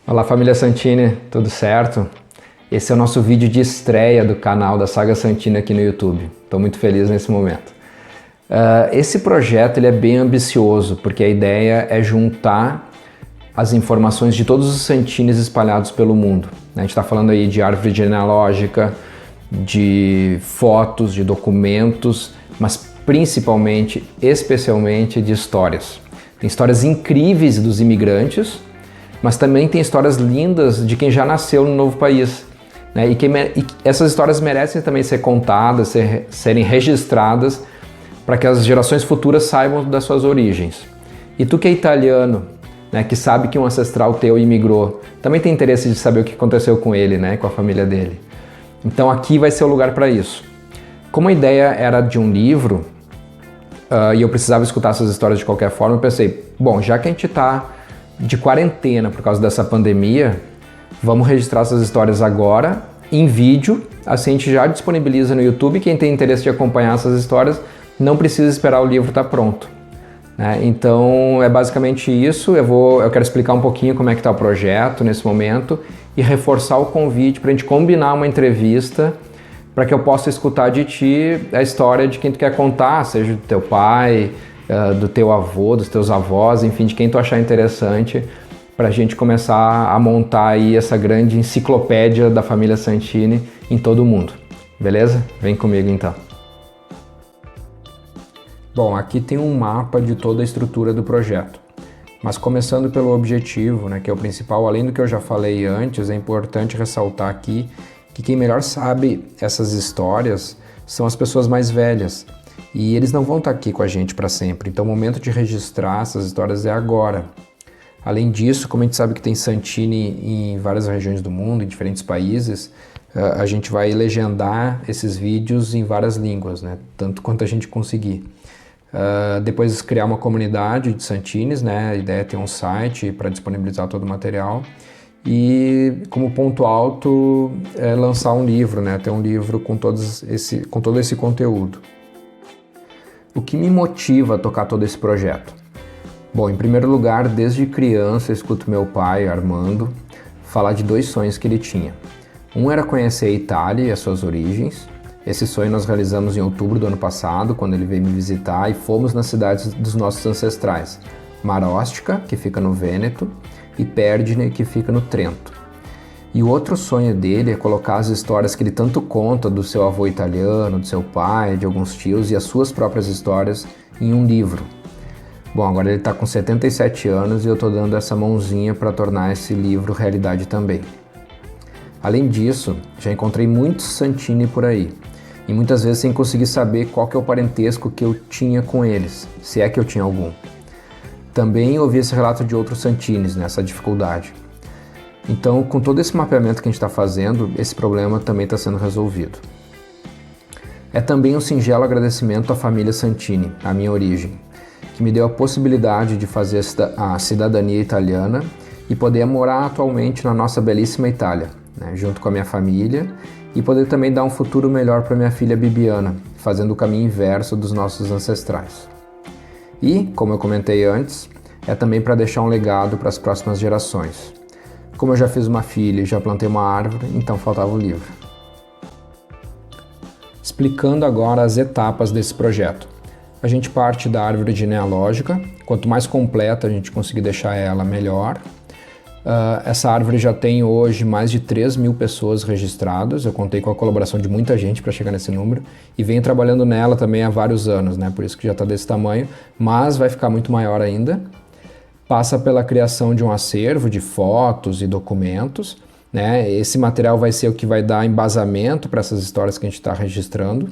Olá família Santini, tudo certo? Esse é o nosso vídeo de estreia do canal da Saga Santini aqui no YouTube. Estou muito feliz nesse momento. Esse projeto ele é bem ambicioso, porque a ideia é juntar as informações de todos os Santines espalhados pelo mundo. A gente está falando aí de árvore genealógica, de fotos, de documentos, mas principalmente, especialmente de histórias. Tem histórias incríveis dos imigrantes, mas também tem histórias lindas de quem já nasceu no novo país, né? E essas histórias merecem também ser contadas, serem registradas para que as gerações futuras saibam das suas origens. E tu que é italiano, né, que sabe que um ancestral teu imigrou, também tem interesse de saber o que aconteceu com ele, né, com a família dele. Então aqui vai ser o lugar para isso. Como a ideia era de um livro, e eu precisava escutar essas histórias de qualquer forma, eu pensei, bom, já que a gente está de quarentena por causa dessa pandemia, vamos registrar essas histórias agora em vídeo, assim a gente já disponibiliza no YouTube. Quem tem interesse de acompanhar essas histórias não precisa esperar o livro estar pronto, né? Então é basicamente isso. Eu quero explicar um pouquinho como é que está o projeto nesse momento e reforçar o convite para a gente combinar uma entrevista para que eu possa escutar de ti a história de quem tu quer contar, seja do teu pai, do teu avô, dos teus avós, enfim, de quem tu achar interessante, para a gente começar a montar aí essa grande enciclopédia da família Santini em todo o mundo. Beleza? Vem comigo então. Bom, aqui tem um mapa de toda a estrutura do projeto, mas começando pelo objetivo, né, que é o principal, além do que eu já falei antes, é importante ressaltar aqui que quem melhor sabe essas histórias são as pessoas mais velhas, e eles não vão estar aqui com a gente para sempre, então o momento de registrar essas histórias é agora. Além disso, como a gente sabe que tem Santini em várias regiões do mundo, em diferentes países, a gente vai legendar esses vídeos em várias línguas, né? Tanto quanto a gente conseguir. Depois criar uma comunidade de Santines, né? A ideia é ter um site para disponibilizar todo o material. E como ponto alto é lançar um livro, né? Ter um livro com todo esse conteúdo. O que me motiva a tocar todo esse projeto? Bom, em primeiro lugar, desde criança eu escuto meu pai, Armando, falar de dois sonhos que ele tinha. Um era conhecer a Itália e as suas origens. Esse sonho nós realizamos em outubro do ano passado, quando ele veio me visitar, e fomos nas cidades dos nossos ancestrais. Marostica, que fica no Vêneto, e Perdine, que fica no Trento. E o outro sonho dele é colocar as histórias que ele tanto conta do seu avô italiano, do seu pai, de alguns tios e as suas próprias histórias em um livro. Bom, agora ele está com 77 anos e eu estou dando essa mãozinha para tornar esse livro realidade também. Além disso, já encontrei muitos Santini por aí, e muitas vezes sem conseguir saber qual que é o parentesco que eu tinha com eles, se é que eu tinha algum. Também ouvi esse relato de outros Santines nessa dificuldade. Então, com todo esse mapeamento que a gente está fazendo, esse problema também está sendo resolvido. É também um singelo agradecimento à família Santini, à minha origem, que me deu a possibilidade de fazer a cidadania italiana e poder morar atualmente na nossa belíssima Itália, né, junto com a minha família, e poder também dar um futuro melhor para minha filha Bibiana, fazendo o caminho inverso dos nossos ancestrais. E, como eu comentei antes, é também para deixar um legado para as próximas gerações. Como eu já fiz uma filha e já plantei uma árvore, então faltava o livro. Explicando agora as etapas desse projeto. A gente parte da árvore genealógica, quanto mais completa a gente conseguir deixar ela, melhor. Essa árvore já tem hoje mais de 3.000 pessoas registradas, eu contei com a colaboração de muita gente para chegar nesse número, e venho trabalhando nela também há vários anos, né? Por isso que já está desse tamanho, mas vai ficar muito maior ainda. Passa pela criação de um acervo de fotos e documentos, né? Esse material vai ser o que vai dar embasamento para essas histórias que a gente está registrando.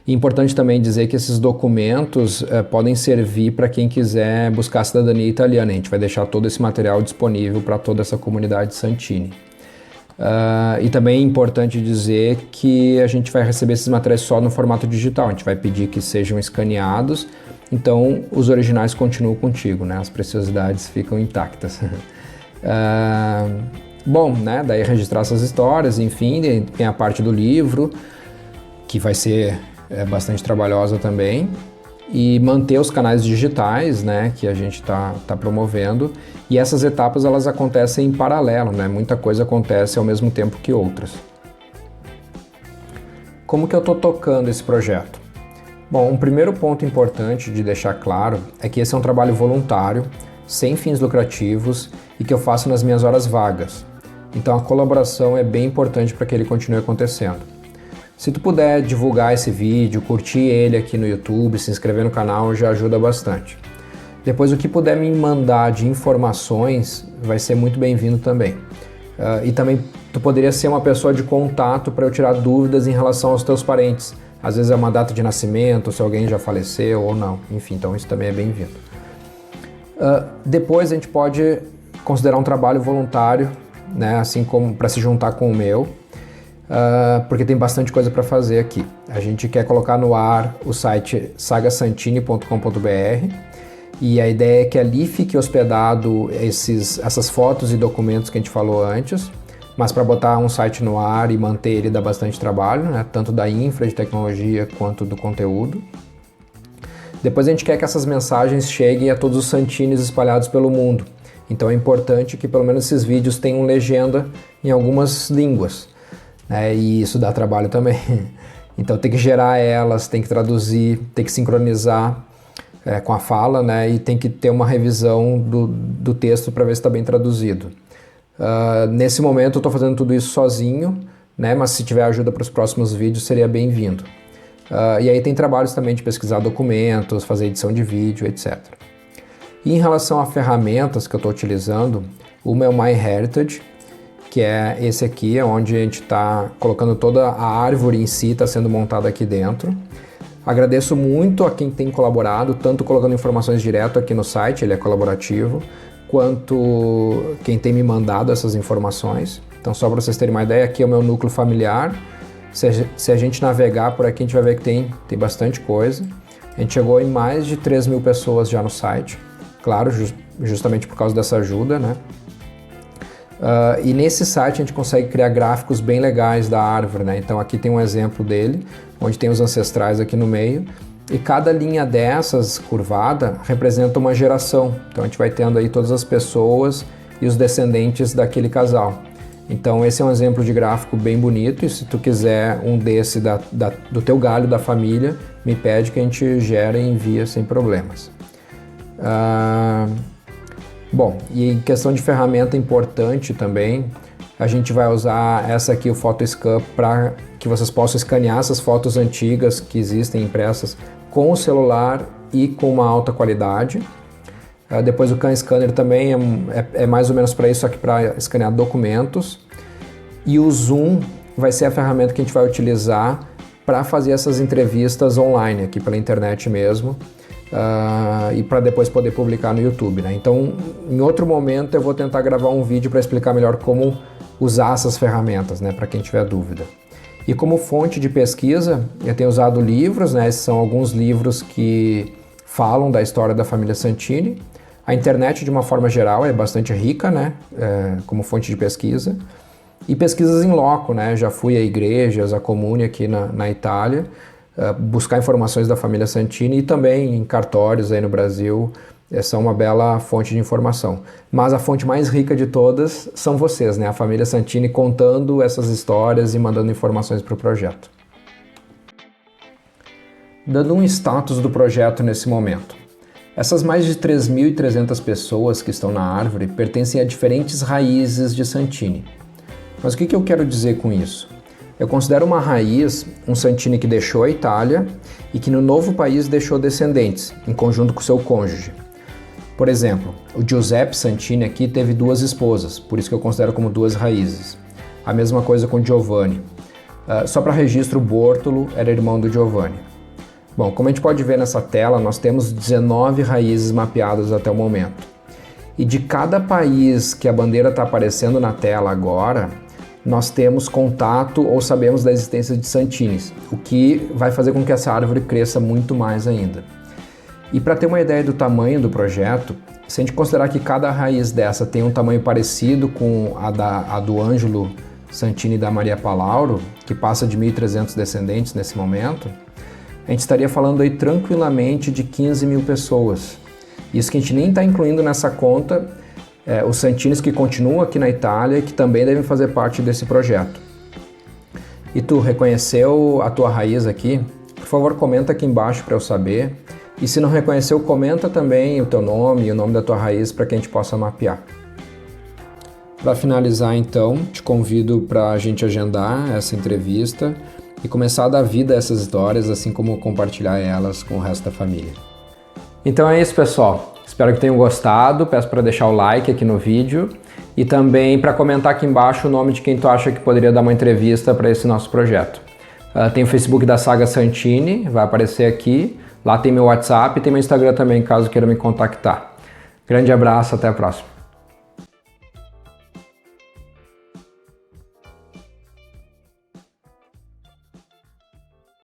E importante também dizer que esses documentos podem servir para quem quiser buscar a cidadania italiana. A gente vai deixar todo esse material disponível para toda essa comunidade Santini. E também é importante dizer que a gente vai receber esses materiais só no formato digital. A gente vai pedir que sejam escaneados, então os originais continuam contigo, né? As preciosidades ficam intactas. Bom, né? Daí registrar essas histórias, enfim, tem a parte do livro, que vai ser bastante trabalhosa também. e manter os canais digitais, né, que a gente tá promovendo, e essas etapas elas acontecem em paralelo, né, muita coisa acontece ao mesmo tempo que outras. Como que eu estou tocando esse projeto? Bom, um primeiro ponto importante de deixar claro é que esse é um trabalho voluntário, sem fins lucrativos e que eu faço nas minhas horas vagas. Então a colaboração é bem importante para que ele continue acontecendo. Se tu puder divulgar esse vídeo, curtir ele aqui no YouTube, se inscrever no canal, já ajuda bastante. Depois o que puder me mandar de informações vai ser muito bem-vindo também. E também tu poderia ser uma pessoa de contato para eu tirar dúvidas em relação aos teus parentes. Às vezes é uma data de nascimento, se alguém já faleceu ou não. Enfim, então isso também é bem-vindo. Depois a gente pode considerar um trabalho voluntário, né, assim como para se juntar com o meu. Porque tem bastante coisa para fazer aqui. A gente quer colocar no ar o site sagasantini.com.br e a ideia é que ali fique hospedado essas fotos e documentos que a gente falou antes, mas para botar um site no ar e manter ele dá bastante trabalho, né? Tanto da infra de tecnologia quanto do conteúdo. Depois a gente quer que essas mensagens cheguem a todos os Santines espalhados pelo mundo. Então é importante que pelo menos esses vídeos tenham legenda em algumas línguas. E isso dá trabalho também. Então tem que gerar elas, tem que traduzir, tem que sincronizar com a fala, né? E tem que ter uma revisão do texto para ver se está bem traduzido. Nesse momento eu estou fazendo tudo isso sozinho, né? Mas se tiver ajuda para os próximos vídeos seria bem-vindo. E aí tem trabalhos também de pesquisar documentos, fazer edição de vídeo, etc. E em relação a ferramentas que eu estou utilizando, uma é o MyHeritage, que é esse aqui, onde a gente está colocando toda a árvore em si, está sendo montada aqui dentro. Agradeço muito a quem tem colaborado, tanto colocando informações direto aqui no site, ele é colaborativo, quanto quem tem me mandado essas informações. Então, só para vocês terem uma ideia, aqui é o meu núcleo familiar. Se a gente navegar por aqui, a gente vai ver que tem bastante coisa. A gente chegou em mais de 3.000 pessoas já no site, claro, justamente por causa dessa ajuda, né? E nesse site a gente consegue criar gráficos bem legais da árvore, né? Então aqui tem um exemplo dele, onde tem os ancestrais aqui no meio, e cada linha dessas curvada representa uma geração. Então a gente vai tendo aí todas as pessoas e os descendentes daquele casal. Então esse é um exemplo de gráfico bem bonito, e se tu quiser um desse do teu galho da família, me pede que a gente gera e envia sem problemas. Bom, e em questão de ferramenta importante também, a gente vai usar essa aqui, o PhotoScan, para que vocês possam escanear essas fotos antigas que existem impressas com o celular e com uma alta qualidade. Depois o CanScanner também é mais ou menos para isso, aqui para escanear documentos. E o Zoom vai ser a ferramenta que a gente vai utilizar para fazer essas entrevistas online, aqui pela internet mesmo. E para depois poder publicar no YouTube, né? Então, em outro momento eu vou tentar gravar um vídeo para explicar melhor como usar essas ferramentas, né? Para quem tiver dúvida. E como fonte de pesquisa, eu tenho usado livros, né? Esses são alguns livros que falam da história da família Santini. A internet, de uma forma geral, é bastante rica, né? Como fonte de pesquisa. E pesquisas in loco, né? Já fui a igrejas, a comune aqui na Itália, buscar informações da família Santini, e também em cartórios aí no Brasil. Essa é uma bela fonte de informação. Mas a fonte mais rica de todas são vocês, né? A família Santini contando essas histórias e mandando informações para o projeto. Dando um status do projeto nesse momento. Essas mais de 3.300 pessoas que estão na árvore pertencem a diferentes raízes de Santini. Mas o que eu quero dizer com isso? Eu considero uma raiz um Santini que deixou a Itália e que no novo país deixou descendentes, em conjunto com seu cônjuge. Por exemplo, o Giuseppe Santini aqui teve 2 esposas, por isso que eu considero como 2 raízes. A mesma coisa com o Giovanni. Só para registro, o Bortolo era irmão do Giovanni. Bom, como a gente pode ver nessa tela, nós temos 19 raízes mapeadas até o momento. E de cada país que a bandeira está aparecendo na tela agora, nós temos contato ou sabemos da existência de Santinis, o que vai fazer com que essa árvore cresça muito mais ainda. E para ter uma ideia do tamanho do projeto, se a gente considerar que cada raiz dessa tem um tamanho parecido com a do Ângelo Santini e da Maria Palauro, que passa de 1.300 descendentes nesse momento, a gente estaria falando aí tranquilamente de 15 mil pessoas. Isso que a gente nem está incluindo nessa conta os Santines que continuam aqui na Itália e que também devem fazer parte desse projeto. E tu reconheceu a tua raiz aqui? Por favor, comenta aqui embaixo para eu saber. E se não reconheceu, comenta também o teu nome e o nome da tua raiz para que a gente possa mapear. Para finalizar, então, te convido para a gente agendar essa entrevista e começar a dar vida a essas histórias, assim como compartilhar elas com o resto da família. Então é isso, pessoal. Espero que tenham gostado. Peço para deixar o like aqui no vídeo e também para comentar aqui embaixo o nome de quem tu acha que poderia dar uma entrevista para esse nosso projeto. Tem o Facebook da Saga Santini, vai aparecer aqui. Lá tem meu WhatsApp e tem meu Instagram também, caso queira me contactar. Grande abraço, até a próxima.